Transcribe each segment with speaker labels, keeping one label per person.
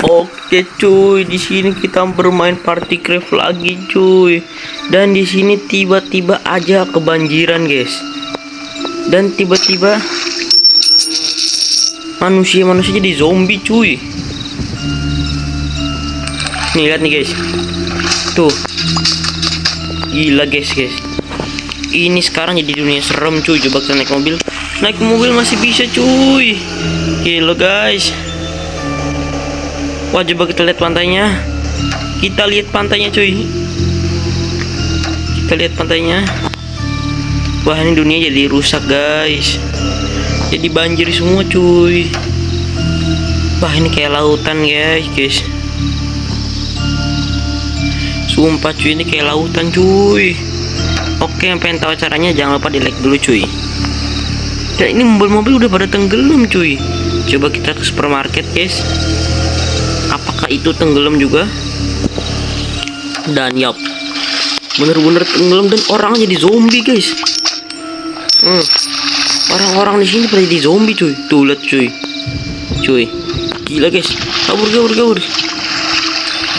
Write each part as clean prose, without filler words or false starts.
Speaker 1: Oke cuy, di sini kita bermain Partycraft lagi cuy. Dan di sini tiba-tiba aja kebanjiran guys. Dan tiba-tiba manusia jadi zombie cuy. Nih lihat nih guys. Tuh. Gila guys. Ini sekarang jadi dunia serem cuy. Coba kita naik mobil. Naik mobil masih bisa cuy. Gila guys. Wah, coba kita lihat pantainya. Kita lihat pantainya cuy. Kita lihat pantainya. Wah, ini dunia jadi rusak guys. Jadi banjir semua cuy. Wah, ini kayak lautan guys. Sumpah cuy, ini kayak lautan cuy. Oke, yang pengen tahu caranya jangan lupa di like dulu cuy. Dan ini mobil-mobil udah pada tenggelam cuy. Coba kita ke supermarket guys. Apakah itu tenggelam juga? Dan yap, bener-bener tenggelam dan orang jadi zombie guys. Orang-orang di sini pada jadi zombie cuy. Tuh lihat cuy. Gila guys. Kabur.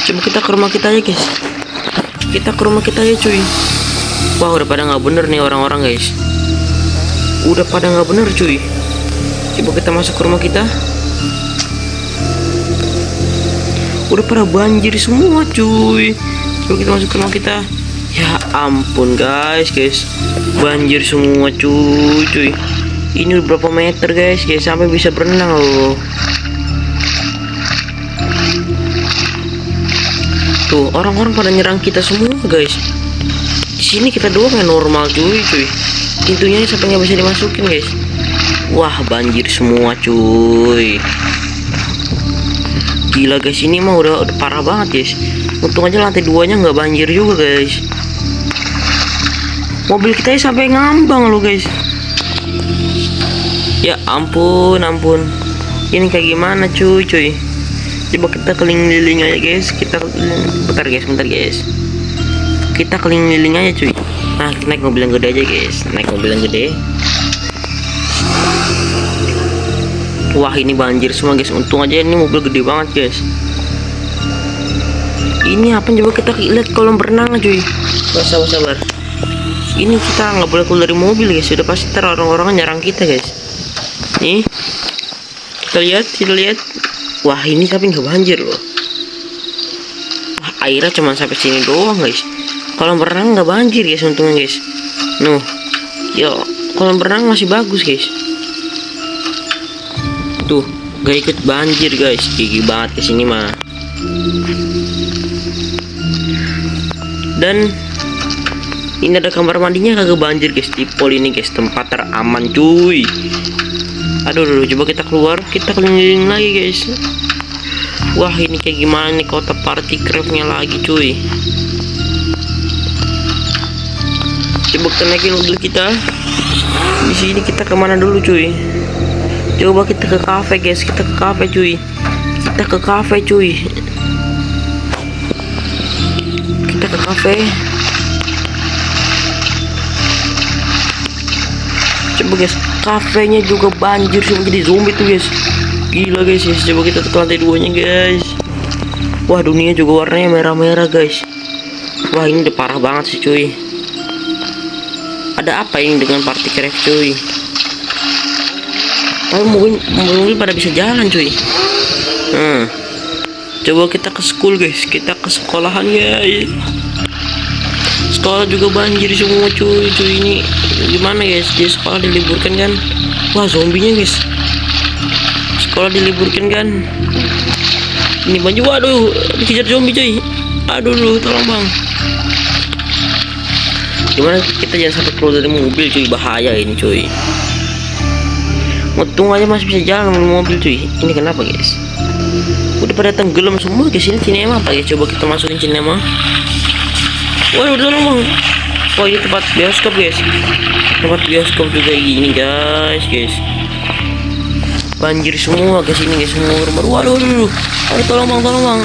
Speaker 1: Coba kita ke rumah kita aja guys. Kita ke rumah kita aja cuy. Wah, udah pada nggak bener nih orang-orang guys. Udah pada nggak bener cuy. Coba kita masuk ke rumah kita. Udah pada banjir semua cuy. Coba kita masuk ke rumah kita. Ya ampun guys. Banjir semua cuy. Ini udah berapa meter guys. Sampai bisa berenang loh. Tuh, orang-orang pada nyerang kita semua guys. Di sini kita doang yang normal cuy. Pintunya sampai nggak bisa dimasukin guys. Wah, banjir semua cuy. Gila guys, ini mah udah parah banget guys. Untung aja lantai 2-nya nggak banjir juga guys. Mobil kita sampai ngambang loh guys. Ya ampun. Ini kayak gimana cuy. Coba kita keliling-keliling aja guys. Bentar guys. Kita keliling-keliling aja cuy. Nah, kita naik mobil yang gede aja guys. Naik mobil yang gede. Wah, ini banjir semua guys. Untung aja ini mobil gede banget guys. Ini apa? Coba kita lihat kolam berenang cuy. Sabar. Ini kita nggak boleh keluar dari mobil guys. Sudah pasti orang-orang nyerang kita guys. Nih, kita lihat. Wah, ini tapi nggak banjir loh. Wah, airnya cuma sampai sini doang guys. Kolam berenang nggak banjir guys untungnya guys. Nuh, yo kolam berenang masih bagus guys. Tuh, gak ikut banjir guys. Gigi banget kesini mah. Dan ini ada kamar mandinya kagak banjir guys. Di pol ini guys, tempat teraman cuy. Aduh, coba kita keluar. Kita keliling lagi guys. Wah, ini kayak gimana nih kota Partycraft-nya lagi cuy. Coba kita naikin mobil kita. Di sini kita kemana dulu cuy? Coba kita ke cafe guys. Kita ke cafe cuy. Kita ke cafe. Coba guys, kafenya juga banjir semua jadi zombie tuh guys. Gila guys. Coba kita ke lantai 2-nya guys. Wah, dunia juga warnanya merah-merah guys. Wah, ini udah parah banget sih cuy. Ada apa ini dengan Partycraft cuy? Tapi mobil pada bisa jalan cuy. Coba kita ke school guys. Kita ke sekolahan guys. Sekolah juga banjir semua cuy. Ini gimana guys? Di sekolah diliburkan kan? Wah, zombinya guys. Sekolah diliburkan kan? Ini banjir. Waduh, dikejar zombie cuy. Aduh, tolong bang. Gimana kita jangan sampai keluar dari mobil cuy. Bahaya ini cuy. Untung aja masih bisa jalan dengan mobil cuy. Ini kenapa guys? Udah pada tenggelam semua guys. Ini cinema apa ya? Coba kita masukin cinema. Waduh, tolong bang. Wah, ini tempat bioskop guys. Tempat bioskop juga gini guys. Banjir semua guys ini guys. Semua rumah. Waduh. Ayo tolong bang.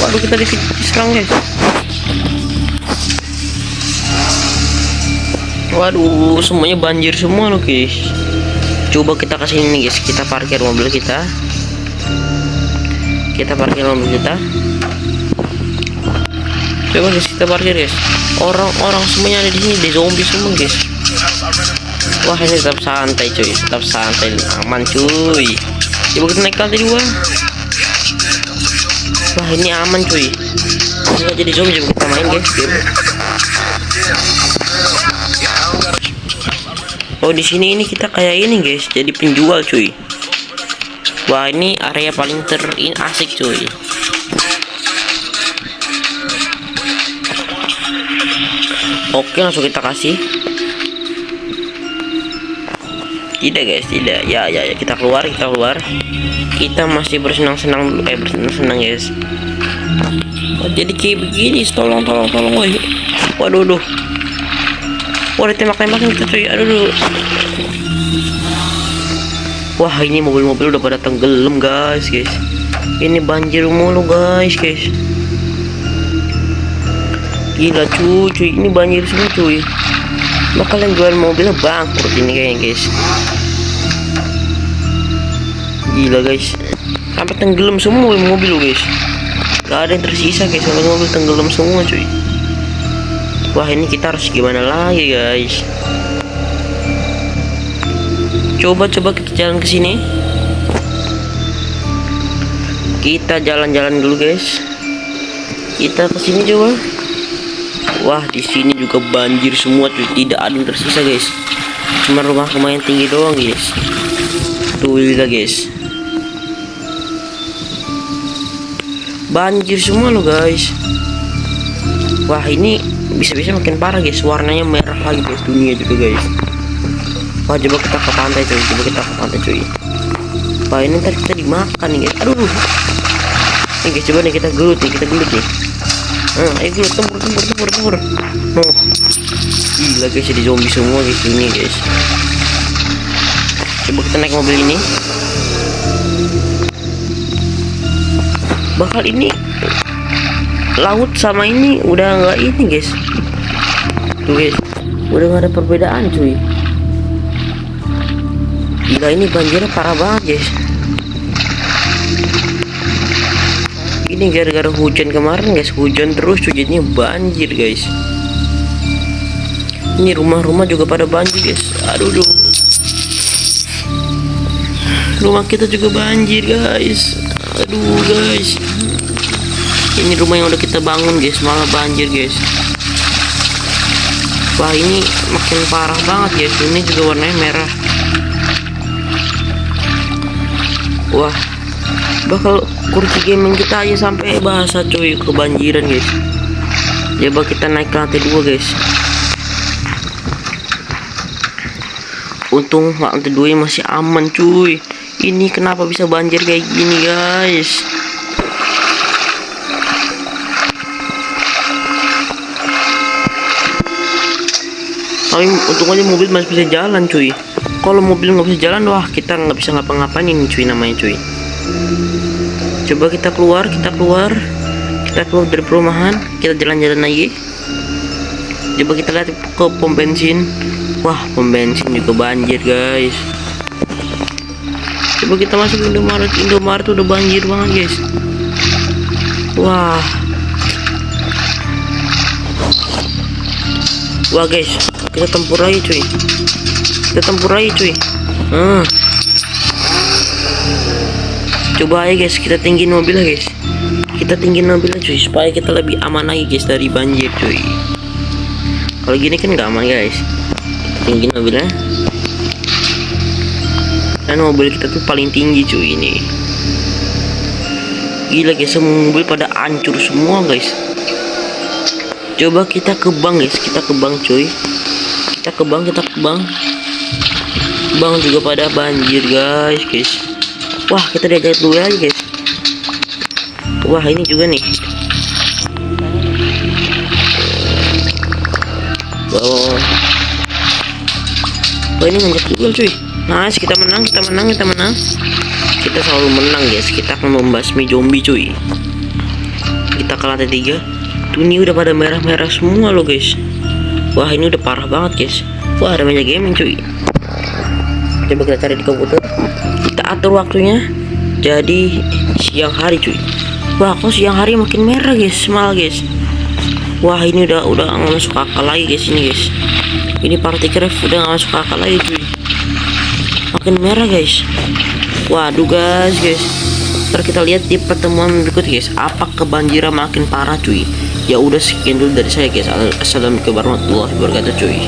Speaker 1: Waduh, kita diserang guys. Waduh, semuanya banjir semua loh guys. Coba kita kasih ini guys, kita parkir mobil kita. Kita parkir mobil kita. Coba guys, kita parkir guys. Orang-orang semuanya ada di sini, di zombie semua guys. Wah, ini tetap santai cuy, tetap santai, aman cuy. Coba kita naik ke lantai 2. Wah, ini aman cuy. Nggak jadi zombie. Coba kita main guys game. Oh, di sini ini kita kayak ini guys, jadi penjual cuy. Wah, ini area paling asik cuy. Oke, langsung kita kasih. Tidak guys, tidak. Ya, kita keluar. Kita masih bersenang-senang dulu, bersenang-senang guys. Oh, jadi kayak begini, tolong woi. Waduh. Wah, ditembak-tembakin kita cuy. Aduh. Wah, ini mobil-mobil udah pada tenggelam guys. Ini banjir mulu guys. Gila cuy, ini banjir semua cuy. Bakalan jual mobilnya bangkrut ini kayaknya guys. Gila guys, sampai tenggelam semua mobil guys. Gak ada yang tersisa guys, mobil tenggelam semua cuy. Wah, ini kita harus gimana lagi guys? Coba kita jalan ke sini. Kita jalan-jalan dulu guys. Kita ke sini coba. Wah, di sini juga banjir semua cuy, tidak ada yang tersisa guys. Cuma rumah yang tinggi doang guys. Tuh lihat guys, banjir semua lo guys. Wah, ini bisa-bisa makin parah guys, warnanya merah lagi guys, dunia juga guys. Wah, coba kita ke pantai cuy. Wah, ini ntar kita dimakan nih guys. Aduh. Nih guys, coba nih kita gelut nih. Ayo gelut, tempur. Gila guys, jadi zombie semua guys ini guys. Coba kita naik mobil ini. Bakal ini laut sama ini udah nggak ini guys. Tuh guys, udah nggak ada perbedaan cuy. Gila, ini banjirnya parah banget guys. Ini gara-gara hujan kemarin guys, hujan terus cuy, jadinya banjir guys. Ini rumah-rumah juga pada banjir guys. Aduh. Rumah kita juga banjir guys. Aduh guys, ini rumah yang udah kita bangun guys malah banjir guys. Wah, ini makin parah banget guys. Ini juga warnanya merah. Wah, bakal kursi gaming kita aja sampai basah cuy, kebanjiran guys. Coba kita naik ke lantai 2 guys. Untung lantai 2 masih aman cuy. Ini kenapa bisa banjir kayak gini guys? Tapi untung aja mobil masih bisa jalan cuy. Kalau mobil nggak bisa jalan, wah kita nggak bisa ngapa-ngapain ini cuy, namanya cuy. Coba kita keluar dari perumahan, kita jalan-jalan lagi. Coba kita lihat ke pom bensin. Wah, pom bensin juga banjir guys. Coba kita masuk ke Indomaret udah banjir banget guys. Wah guys, kita tempur lagi cuy. Coba aja guys, kita tinggiin mobilnya guys. Cuy, supaya kita lebih aman lagi guys dari banjir cuy. Kalau gini kan nggak aman guys. Kita tinggiin mobilnya. Dan mobil kita tuh paling tinggi cuy ini. Gila guys, semua mobil pada hancur semua guys. Coba kita ke bank guys, cuy. Kita ke bank. Bank juga pada banjir guys. Wah, kita diajak dulu aja guys. Wah, ini juga nih. Wah, ini ngajak juga cuy. Nice, kita menang. Kita selalu menang guys. Kita akan membasmi zombie cuy. Kita ke lantai 3. Tuh, ini udah pada merah-merah semua loh guys. Wah, ini udah parah banget guys. Wah, ada banyak gaming cuy. Coba kita cari di komputer. Kita atur waktunya. Jadi siang hari cuy. Wah, kok siang hari makin merah guys, malah guys. Wah, ini udah nggak masuk akal lagi guys ini guys. Ini party craft udah nggak masuk akal lagi cuy. Makin merah guys. Waduh guys. Ntar kita lihat di pertemuan berikut guys. Apa kebanjiran makin parah cuy. Ya udah sekian dulu dari saya guys. Assalamualaikum warahmatullahi wabarakatuh cuy.